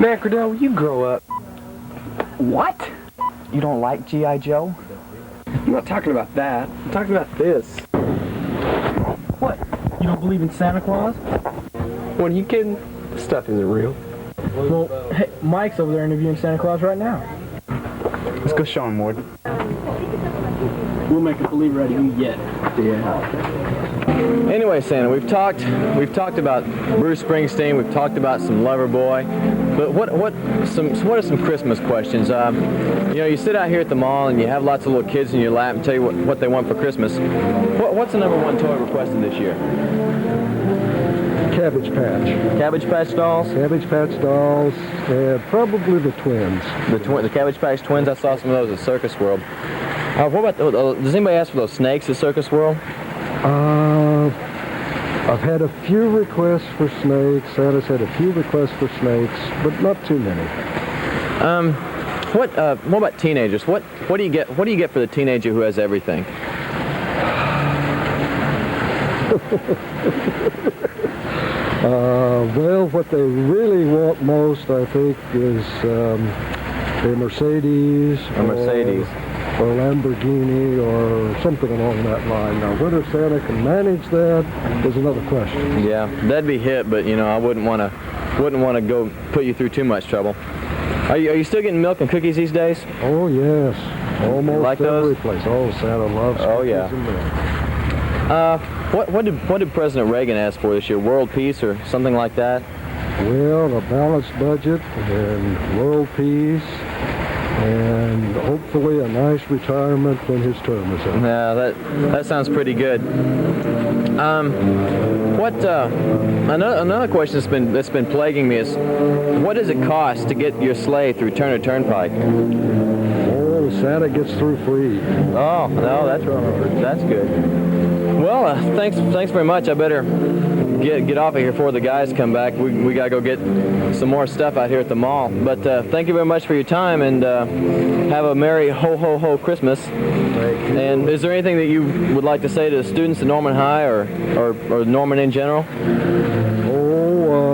Man, Cordell, will you grow up? What? You don't like G.I. Joe? I'm not talking about that. I'm talking about this. What? You don't believe in Santa Claus? What, are you kidding? This stuff isn't real. Well, hey, Mike's over there interviewing Santa Claus right now. Let's go show him, Ward. We'll make a believer out of you yet. Yeah. Anyway, Santa, we've talked about Bruce Springsteen, we've talked about some Loverboy, but what are some Christmas questions? You sit out here at the mall and you have lots of little kids in your lap and tell you what they want for Christmas. What's the number one toy requested this year? Cabbage Patch. Cabbage Patch dolls? Cabbage Patch dolls, and probably the twins. The Cabbage Patch twins? I saw some of those at Circus World. What about, does anybody ask for those snakes at Circus World? I've had a few requests for snakes. Santa's had a few requests for snakes, but not too many. What about teenagers? What do you get for the teenager who has everything? Well, what they really want most, I think, is a Mercedes. Or Lamborghini or something along that line. Now, whether Santa can manage that is another question. Yeah, that'd be hit, but I wouldn't want to go put you through too much trouble. Are you still getting milk and cookies these days? Oh yes, almost like every those? place. Oh, Santa loves cookies and milk. What did President Reagan ask for this year? World peace or something like that? Well, a balanced budget and world peace. And hopefully a nice retirement when his term is up. Yeah, that sounds pretty good. Another question that's been plaguing me is, what does it cost to get your sleigh through Turner Turnpike? Oh, Santa gets through free. Oh, no, that's good. Well, thanks very much. I better get off of here before the guys come back. We gotta go get some more stuff out here at the mall. But thank you very much for your time, and have a merry ho ho ho Christmas. And is there anything that you would like to say to the students at Norman High or Norman in general?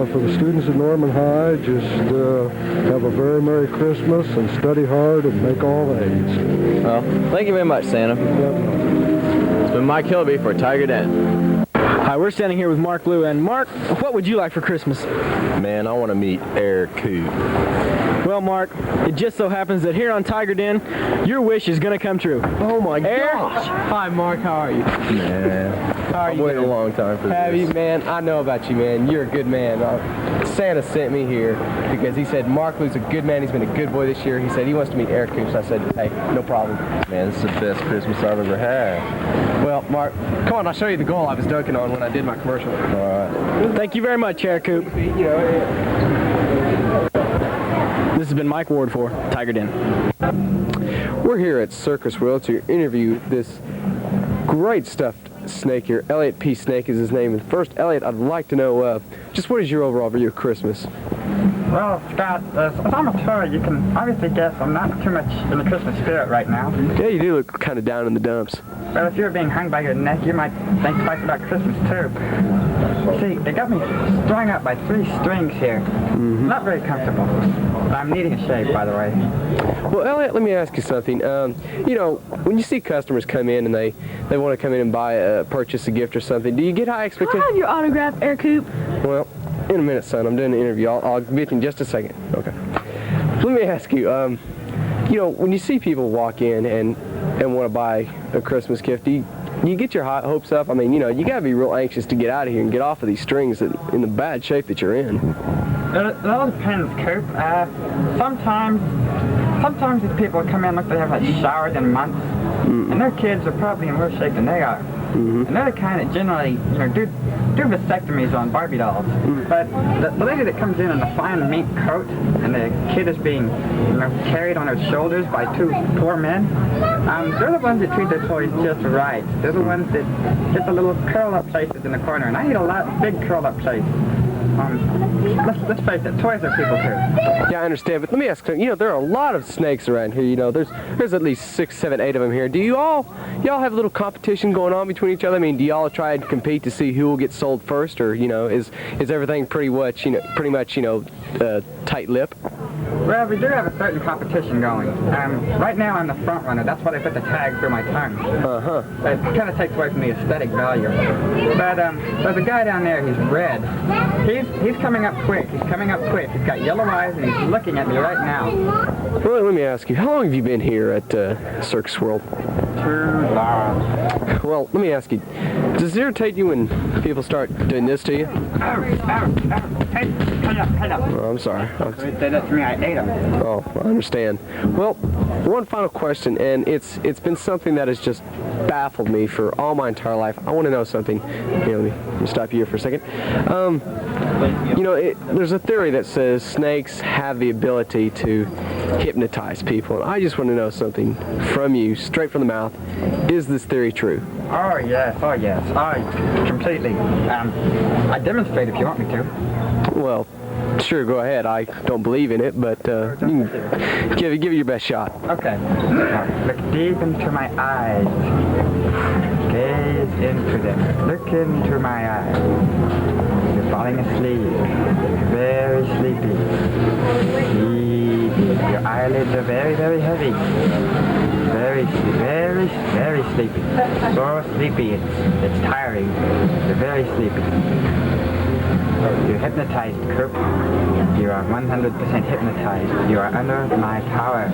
For the students at Norman High, just have a very Merry Christmas and study hard and make all A's. Well, thank you very much, Santa. It's been Mike Hillaby for Tiger Den. Hi, we're standing here with Mark Blue, and Mark, what would you like for Christmas? Man, I want to meet Eric Coop. Well, Mark, it just so happens that here on Tiger Den, your wish is going to come true. Oh my Eric? gosh! Hi, Mark, how are you? Man, How are I've you? waited a long time for Have this. you, man? I know about you, man. You're a good man. Santa sent me here because he said Mark Blue's a good man. He's been a good boy this year. He said he wants to meet Eric Coops. I said, hey, no problem. Man, this is the best Christmas I've ever had. Well, Mark, come on, I'll show you the goal I was dunking on when I did my commercial. All right. Thank you very much, Eric Coop. This has been Mike Ward for Tiger Den. We're here at Circus World to interview this great stuffed snake here. Elliot P. Snake is his name. And first, Elliot, I'd like to know just what is your overall view of Christmas? Well, Scott, as I'm a tour, you can obviously guess I'm not too much in the Christmas spirit right now. Yeah, you do look kind of down in the dumps. Well, if you were being hung by your neck, you might think twice about Christmas, too. See, they got me strung up by 3 strings here. Not very comfortable. I'm needing a shave, by the way. Well, Elliot, let me ask you something. When you see customers come in and they want to come in and purchase a gift or something, do you get high expectations? Can I have your autograph, Eric Coop? Well, in a minute, son. I'm doing an interview. I'll get you in just a second. Okay. Let me ask you, when you see people walk in and want to buy a Christmas gift, do you get your high hopes up? I mean, you got to be real anxious to get out of here and get off of these strings in the bad shape that you're in. It all depends, Coop. Sometimes these people come in like they haven't showered in months, and their kids are probably in worse shape than they are. And they're the kind that generally, do vasectomies on Barbie dolls. But the lady that comes in a fine mink coat, and the kid is being, carried on her shoulders by 2 poor men, they're the ones that treat their toys just right. They're the ones that get the little curl-up places in the corner, and I need a lot of big curl-up places. let's face it, toys are people too. Yeah, I understand, but let me ask, you know, there are a lot of snakes around here, you know, there's at least 6, 7, 8 of them here. Do y'all have a little competition going on between each other? I mean, do y'all try and compete to see who will get sold first, or, you know, is everything pretty much, tight lip? Well, we do have a certain competition going. Right now I'm the front runner. That's why they put the tag through my tongue. Uh-huh. It kind of takes away from the aesthetic value. But there's a guy down there. He's red. He's coming up quick. He's coming up quick. He's got yellow eyes and he's looking at me right now. Well, let me ask you, how long have you been here at Circus World? Too long. Well, let me ask you, does it irritate you when people start doing this to you? Hey, cut up. Oh, I'm sorry. They did that to me. I ate him. Oh, I understand. Well, one final question, and it's been something that has just baffled me for all my entire life. I want to know something. Let me stop you here for a second. There's a theory that says snakes have the ability to hypnotize people, and I just want to know something from you, straight from the mouth. Is this theory true? Oh yes. Completely. I demonstrate if you want me to. Well, sure, go ahead. I don't believe in it, but you can give it your best shot. Okay. Now, look deep into my eyes. Gaze into them. Look into my eyes. You're falling asleep. Very sleepy. Sleepy. Your eyelids are very, very heavy. Very sleepy. So sleepy. It's tiring. You're very sleepy. You're hypnotized, Coop. You are 100% hypnotized. You are under my power.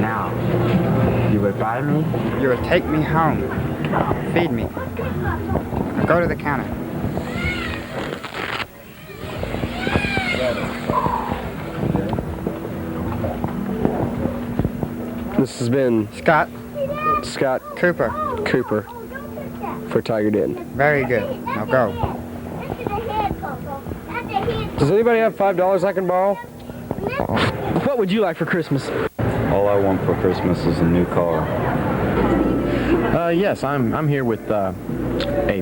Now, you will buy me. You will take me home. Feed me. Now go to the counter. This has been Scott Cooper Cooper. for Tiger Den. Very good. Now go. Does anybody have $5 I can borrow? What would you like for Christmas? All I want for Christmas is a new car. Yes, I'm here with a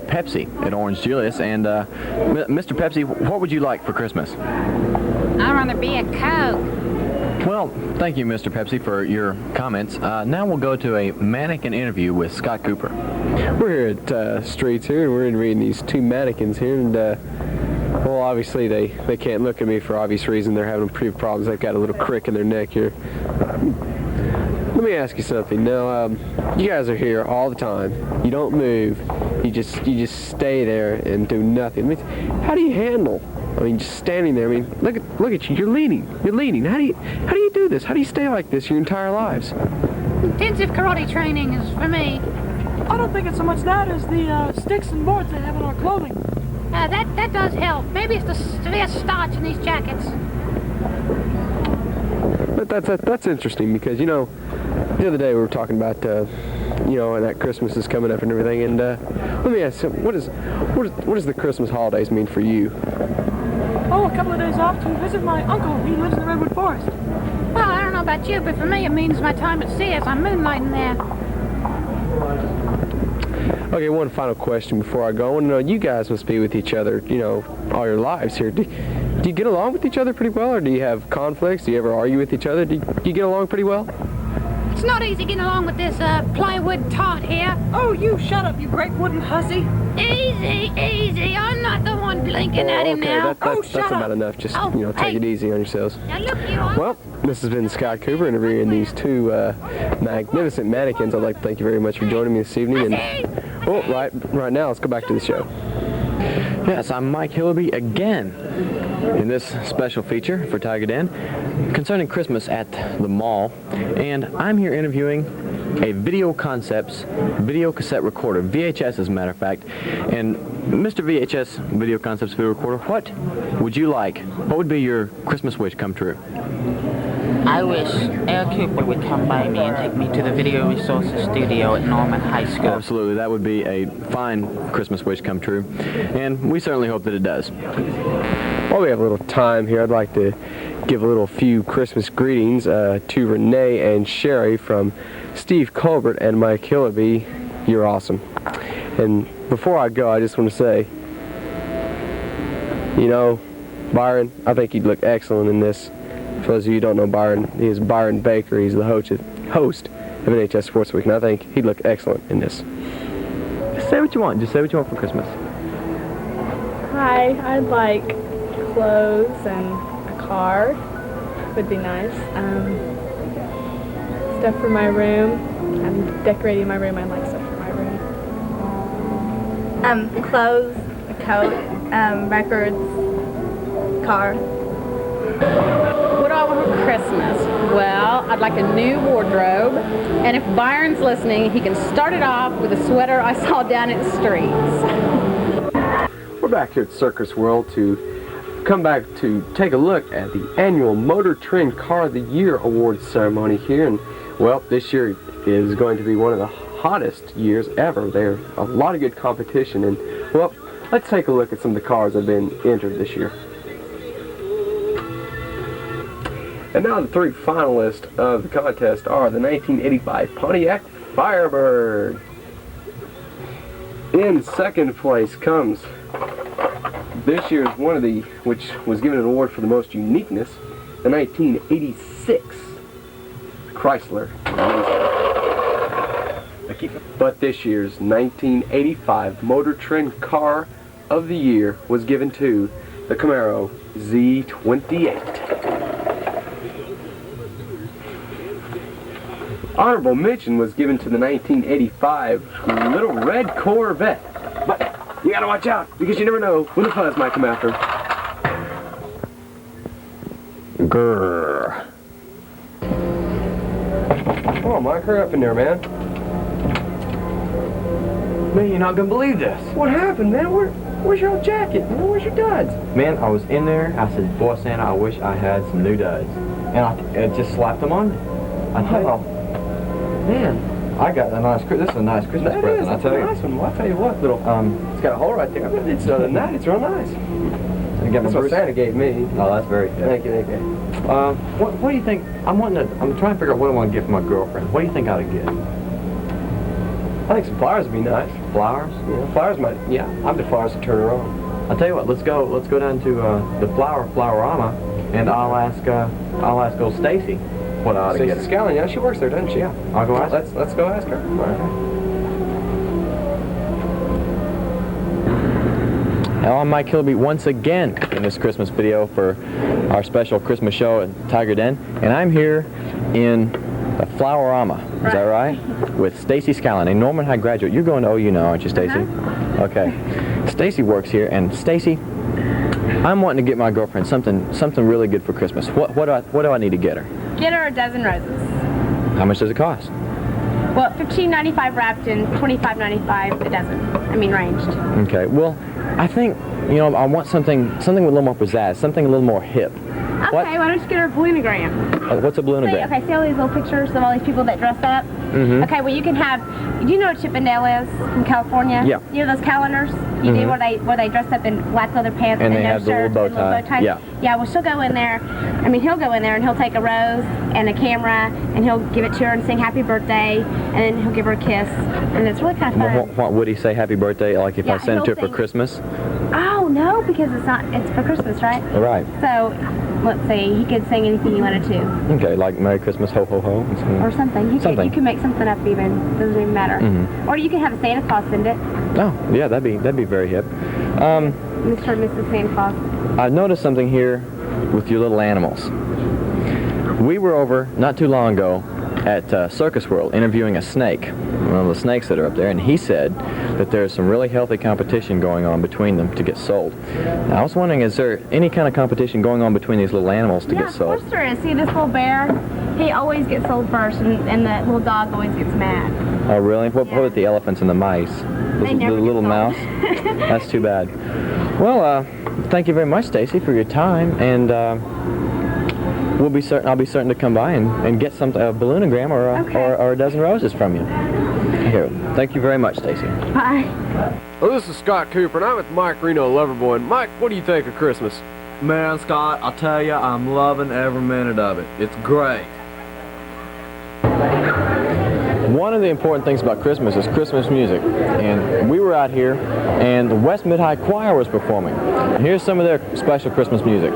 Pepsi at Orange Julius, and Mr. Pepsi, what would you like for Christmas? I'd rather be a Coke. Well, thank you, Mr. Pepsi, for your comments. Now we'll go to a mannequin interview with Scott Cooper. We're here at Streets here, and we're interviewing these two mannequins here, and well, obviously they can't look at me for obvious reason. They're having pretty problems. They've got a little crick in their neck here. Let me ask you something. Now, you guys are here all the time. You don't move. You just stay there and do nothing. I mean, how do you handle? I mean, just standing there. I mean, look at you. You're leaning. How do you do this? How do you stay like this your entire lives? Intensive karate training is for me. I don't think it's so much that as the sticks and boards they have in our clothing. That does help. Maybe it's the severe starch in these jackets. But that's interesting because, you know, the other day we were talking about, and that Christmas is coming up and everything. And let me ask you, what does the Christmas holidays mean for you? Oh, a couple of days off to visit my uncle. He lives in the Redwood Forest. Well, I don't know about you, but for me it means my time at Sears. I'm moonlighting there. Okay, one final question before I go. I want to know, you guys must be with each other, all your lives here. Do you get along with each other pretty well, or do you have conflicts? Do you ever argue with each other? Do you get along pretty well? It's not easy getting along with this plywood tot here. Oh, you shut up, you great wooden hussy. Easy. I'm not the one blinking at him now. That's about enough. Just, take it easy on yourselves. Now look, you. Well, this has been Scott Cooper interviewing these two magnificent mannequins. I'd like to thank you very much for joining me this evening. And right now, let's go back to the show. Yes, I'm Mike Hillaby again in this special feature for Tiger Den concerning Christmas at the mall, and I'm here interviewing a Video Concepts video cassette recorder, VHS as a matter of fact. And Mr. VHS Video Concepts video recorder, what would be your Christmas wish come true? I wish Al Cooper would come by me and take me to the Video Resources Studio at Norman High School. Absolutely, that would be a fine Christmas wish come true, and we certainly hope that it does. While we have a little time here, I'd like to give a few Christmas greetings to Renee and Sherry from Steve Colbert and Mike Hillaby. You're awesome. And before I go, I just want to say, You know, Byron, I think he'd look excellent in this. For those of you who don't know Byron, he is Byron Baker. He's the host of NHS Sports Week, and I think he'd look excellent in this. Just say what you want. Just say what you want for Christmas. Hi, I'd like clothes and a car. Would be nice. Stuff for my room. I'm decorating my room. I'd like stuff for my room. Clothes, a coat, records, car. What do I want for Christmas? Well, I'd like a new wardrobe, and if Byron's listening, he can start it off with a sweater I saw down in the streets. We're back here at Circus World to come back to take a look at the annual Motor Trend Car of the Year Awards ceremony here, and well, this year is going to be one of the hottest years ever. There's a lot of good competition, and well, let's take a look at some of the cars that have been entered this year. And now the three finalists of the contest are the 1985 Pontiac Firebird. In second place comes this year's which was given an award for the most uniqueness, the 1986 Chrysler. But this year's 1985 Motor Trend Car of the Year was given to the Camaro Z28. Honorable mention was given to the 1985 Little Red Corvette. But you gotta watch out, because you never know when the fuzz might come after him. Grrr. Come on, Mike, hurry up in there, man. Man, you're not gonna believe this. What happened, man? Where's your old jacket? Where's your duds? Man, I was in there. I said, boy, Santa, I wish I had some new duds. And I just slapped them on me. I tell you, man, I got a nice. This is a nice Christmas present. I tell you. Nice one. Well, I'll tell you what, little. It's got a hole right there. It's it's real nice. That's what Santa gave me. Oh, that's very good. Thank you. What do you think? I'm trying to figure out what I want to get for my girlfriend. What do you think I ought to get? I think some flowers would be nice. Flowers? Yeah, flowers might. Yeah, I'm the flowers to turn her on. I'll tell you what. Let's go down to the Flowerama, and I'll ask old Stacy what I ought to get. Stacy Scallon, yeah, she works there, doesn't she? Yeah, I'll go ask her. Let's go ask her. All right. Hello, I'm Mike Kilby once again in this Christmas video for our special Christmas show at Tiger Den, and I'm here in the Flowerama. Is that right? With Stacy Scallon, a Norman High graduate. You're going to OU now, aren't you, Stacy? Okay. Stacy works here, and Stacy, I'm wanting to get my girlfriend something really good for Christmas. What do I need to get her? Get her a dozen roses. How much does it cost? Well, $15.95 wrapped and $25.95 a dozen. I mean, ranged. Okay. Well, I think I want something with a little more pizzazz, something a little more hip. Okay, why don't you get her a balloon-o-gram? What's a balloon-o-gram? Okay, see all these little pictures of all these people that dress up? Mm-hmm. Okay, well you can have, do you know what Chippendale is from California? Yeah. You know those calendars you do where they dress up in black leather pants and no they have the little shirts bow tie. and little bow ties? Yeah. Yeah, well she'll go in there, he'll go in there and he'll take a rose and a camera and he'll give it to her and sing happy birthday and then he'll give her a kiss and it's really kind of fun. What would he say happy birthday, like if I sent it to her for Christmas? Oh, no, because it's for Christmas, right? Right. So, let's see, he could sing anything you wanted to. Okay, like Merry Christmas, ho ho ho. Or something. You could make something up even. Doesn't even matter. Mm-hmm. Or you can have a Santa Claus send it. Oh, yeah, that'd be very hip. Mr. and Mrs. Santa Claus. I've noticed something here with your little animals. We were over not too long ago at Circus World interviewing a snake, one of the snakes that are up there, and he said that there's some really healthy competition going on between them to get sold. Now, I was wondering, is there any kind of competition going on between these little animals to get sold? Yeah, of course there is. See this little bear? He always gets sold first, and the little dog always gets mad. Oh, really? What about the elephants and the mice? They never the little get sold. mouse? That's too bad. Well, thank you very much, Stacy, for your time, and I'll be certain to come by and get a balloon-o-gram or a dozen roses from you. Here, thank you very much, Stacy. Bye. Well, this is Scott Cooper, and I'm with Mike Reno, Loverboy. Mike, what do you think of Christmas? Man, Scott, I'll tell you, I'm loving every minute of it. It's great. one of the important things about Christmas is Christmas music. And we were out here, and the West Mid-High Choir was performing. Here's some of their special Christmas music.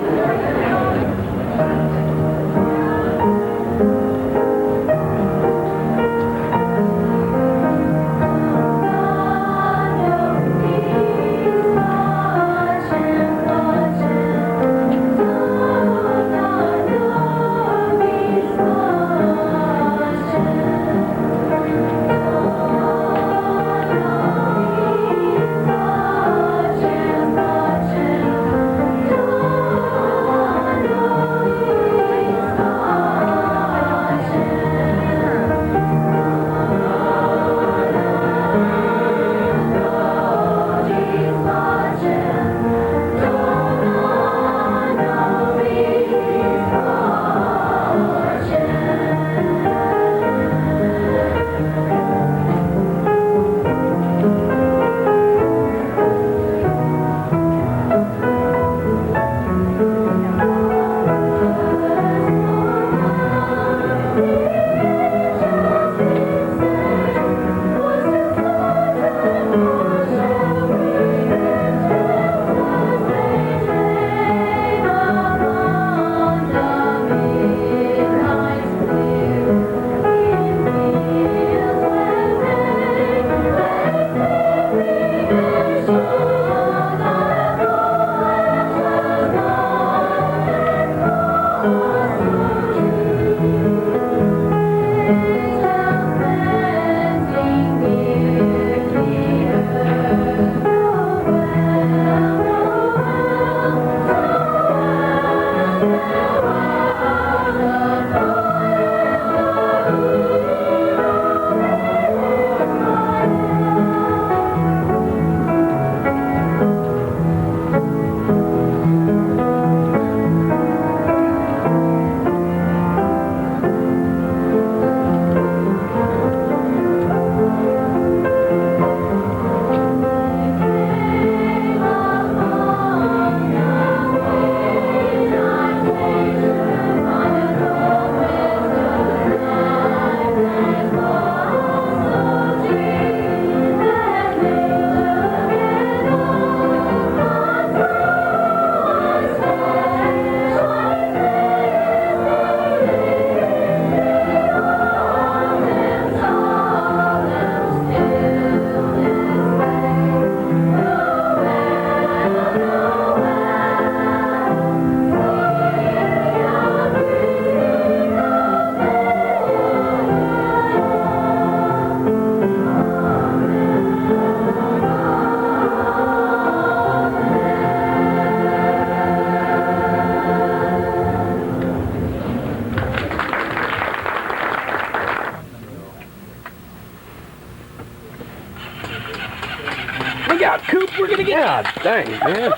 God dang, man.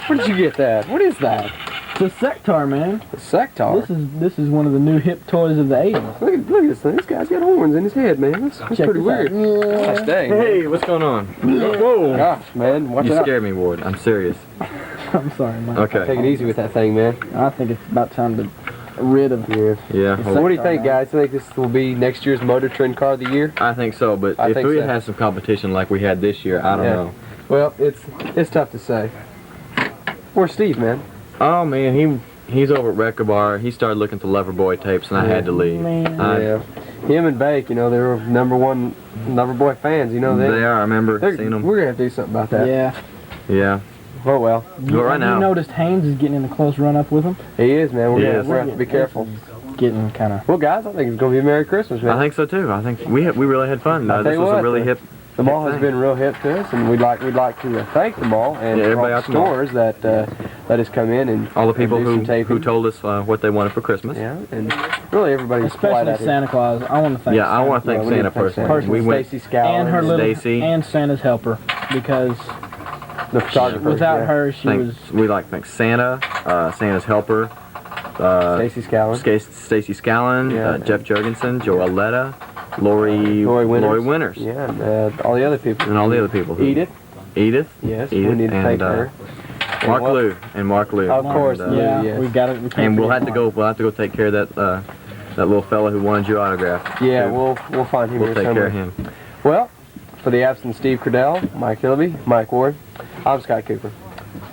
Where did you get that? What is that? It's a sectar, man. A sectar? This is one of the new hip toys of the 80s. Look at this thing. This guy's got horns in his head, man. That's pretty weird. Gosh dang. Hey, what's going on? Whoa. Gosh, man. Watch you out. scared me, Ward. I'm serious. I'm sorry, Mike. Okay. Take it easy with that thing, man. I think it's about time to rid of Yeah. Well, what do you think, guys? You think this will be next year's Motor Trend Car of the Year? I think so, but if we had had some competition like we had this year, I don't know. Well, it's tough to say. Where's Steve, man? Oh man, he's over at Record Bar. He started looking through Loverboy tapes, and I had to leave. Yeah. Him and Bake, you know, they were #1 Loverboy fans. You know they are. I remember seeing them. We're gonna have to do something about that. Yeah. Yeah. Oh well. But right now. You noticed Haynes is getting in a close run-up with him? He is, man. We're gonna have to be careful. Getting kind of. Well, guys, I think it's gonna be a Merry Christmas, man. I think so too. I think we really had fun. This was a really hip. The mall has been real hip to us, and we'd like to thank the mall and everybody all out the the mall. stores that let us come in and all the people and do who told us what they wanted for Christmas. Yeah, and really everybody, especially Santa Claus. I want to thank. Yeah, I want to thank Santa personally. We went Stacy Scallon and her little and Santa's helper because the photographer. Without her, she was. We like to thank Santa, Santa's helper, Stacy Scallon, Jeff Jurgensen, Joeletta. Lori Winters. Yeah, and all the other people. And all the other people. Edith. Yes, we need to thank her. Mark Lou. Of course, yes. We got it. And we'll have to go take care of that That little fella who wanted your autograph. Yeah, we'll find him We'll here take care somewhere. of him. Well, for the absent Steve Cordell, Mike Hillby, Mike Ward, I'm Scott Cooper.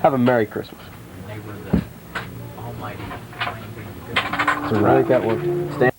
Have a Merry Christmas. That's right. I think that worked.